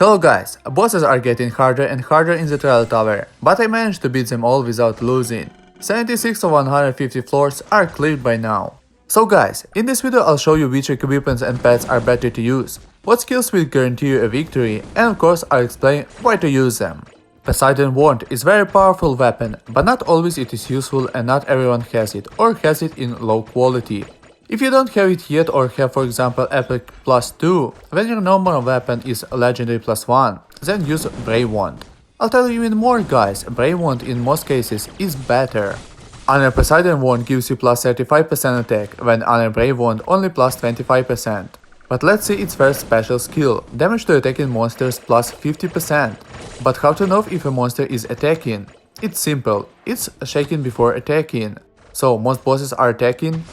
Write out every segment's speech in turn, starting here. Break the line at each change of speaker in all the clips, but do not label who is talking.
Hello guys, bosses are getting harder and harder in the trial tower, but I managed to beat them all without losing. 76 of 150 floors are cleared by now. So guys, in this video I'll show you which equipments and pets are better to use, what skills will guarantee you a victory, and of course I'll explain why to use them. Poseidon Wand is a very powerful weapon, but not always it is useful and not everyone has it or has it in low quality. If you don't have it yet or have for example Epic +2, when your normal weapon is Legendary +1, then use Brave Wand. I'll tell you even more guys, Brave Wand in most cases is better. Honor Poseidon Wand gives you +35% attack, when Honor Brave Wand only +25%. But let's see its first special skill, damage to attacking monsters +50%. But how to know if a monster is attacking? It's simple, it's shaking before attacking. So most bosses are attacking?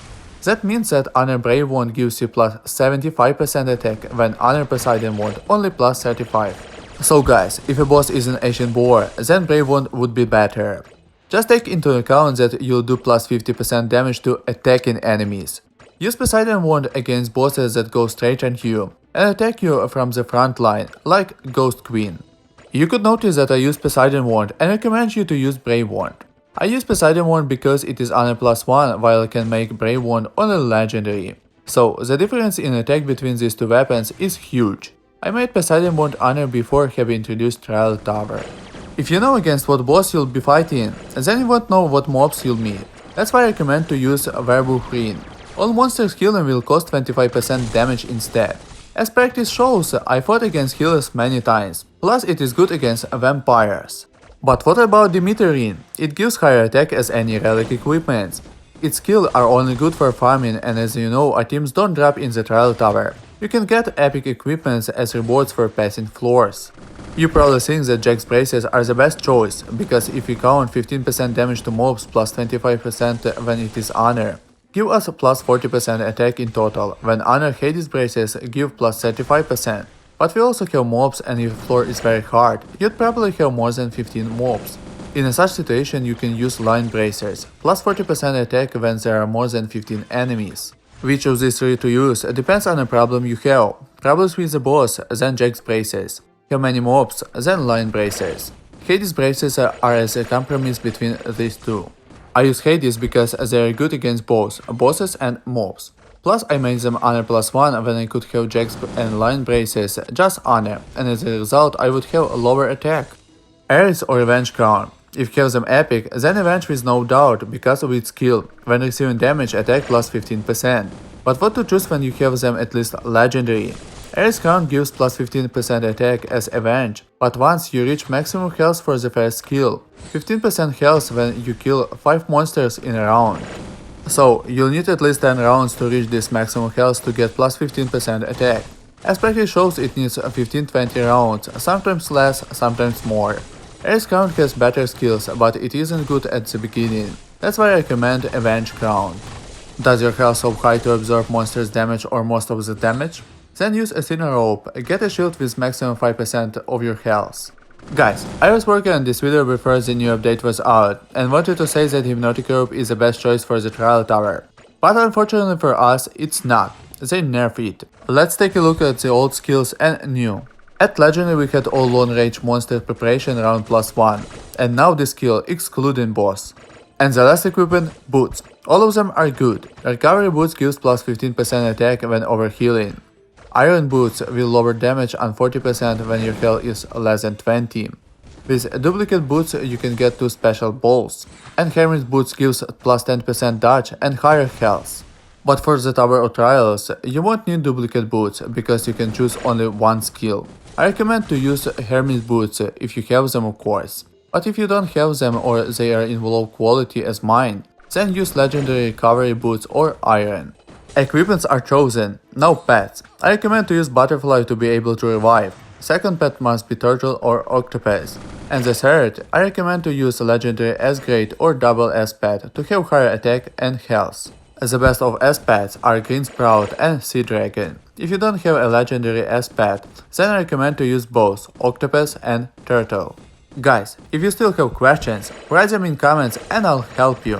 That means that Honor Brave Wand gives you +75% attack, when Honor Poseidon Wand only +35%. So guys, if a boss is an Ancient Boar, then Brave Wand would be better. Just take into account that you'll do +50% damage to attacking enemies. Use Poseidon Wand against bosses that go straight at you and attack you from the front line, like Ghost Queen. You could notice that I use Poseidon Wand and recommend you to use Brave Wand. I use Poseidon Wand because it is Honor +1 while I can make Brave Wand only Legendary. So the difference in attack between these two weapons is huge. I made Poseidon Wand Honor before having introduced Trial Tower. If you know against what boss you'll be fighting, then you won't know what mobs you'll meet. That's why I recommend to use Werewolf Ring. All monsters healing will cost 25% damage instead. As practice shows, I fought against healers many times, plus it is good against vampires. But what about Demeter Ring? It gives higher attack as any relic equipments. Its skills are only good for farming, and as you know, items don't drop in the Trial Tower. You can get epic equipments as rewards for passing floors. You probably think that Jack's braces are the best choice, because if you count 15% damage to mobs plus 25% when it is Honor, give us a +40% attack in total, when Honor Hades braces give +35%. But we also have mobs, and if the floor is very hard, you'd probably have more than 15 mobs. In such situation you can use Line Bracers, +40% attack when there are more than 15 enemies. Which of these three to use depends on the problem you have. Problems with the boss, then Jack's Bracers. Have many mobs, then Line Bracers. Hades Bracers are as a compromise between these two. I use Hades because they are good against both bosses and mobs. Plus I made them Honor +1 when I could have Jack's and Line Bracers just Honor, and as a result I would have a lower attack. Ares or Revenge Crown. If you have them epic, then Revenge with no doubt because of its skill, when receiving damage attack +15%. But what to choose when you have them at least Legendary? Ares Crown gives +15% attack as Avenge, but once you reach maximum health for the first skill, 15% health when you kill 5 monsters in a round. So you'll need at least 10 rounds to reach this maximum health to get +15% attack. As practice shows, it needs 15-20 rounds, sometimes less, sometimes more. Ares Crown has better skills, but it isn't good at the beginning. That's why I recommend Avenge Crown. Does your health so high to absorb monsters' damage or most of the damage? Then use Athena Rope, get a shield with maximum 5% of your health. Guys, I was working on this video before the new update was out, and wanted to say that Hypnotic Rope is the best choice for the Trial Tower. But unfortunately for us, it's not. They nerf it. Let's take a look at the old skills and new. At Legendary we had all long range monster preparation round +1, and now this skill excluding boss. And the last equipment, Boots. All of them are good. Recovery Boots gives +15% attack when overhealing. Iron Boots will lower damage on 40% when your health is less than 20. With Duplicate Boots you can get 2 special balls. And Hermit's Boots gives +10% dodge and higher health. But for the Tower of Trials, you won't need Duplicate Boots, because you can choose only one skill. I recommend to use Hermit's Boots if you have them of course. But if you don't have them or they are in low quality as mine, then use Legendary Recovery Boots or Iron. Equipments are chosen, now pets. I recommend to use Butterfly to be able to revive. Second pet must be Turtle or Octopus. And the third, I recommend to use Legendary S-Grade or Double S-Pet to have higher attack and health. The best of S-Pets are Green Sprout and Sea Dragon. If you don't have a Legendary S-Pet, then I recommend to use both Octopus and Turtle. Guys, if you still have questions, write them in comments and I'll help you.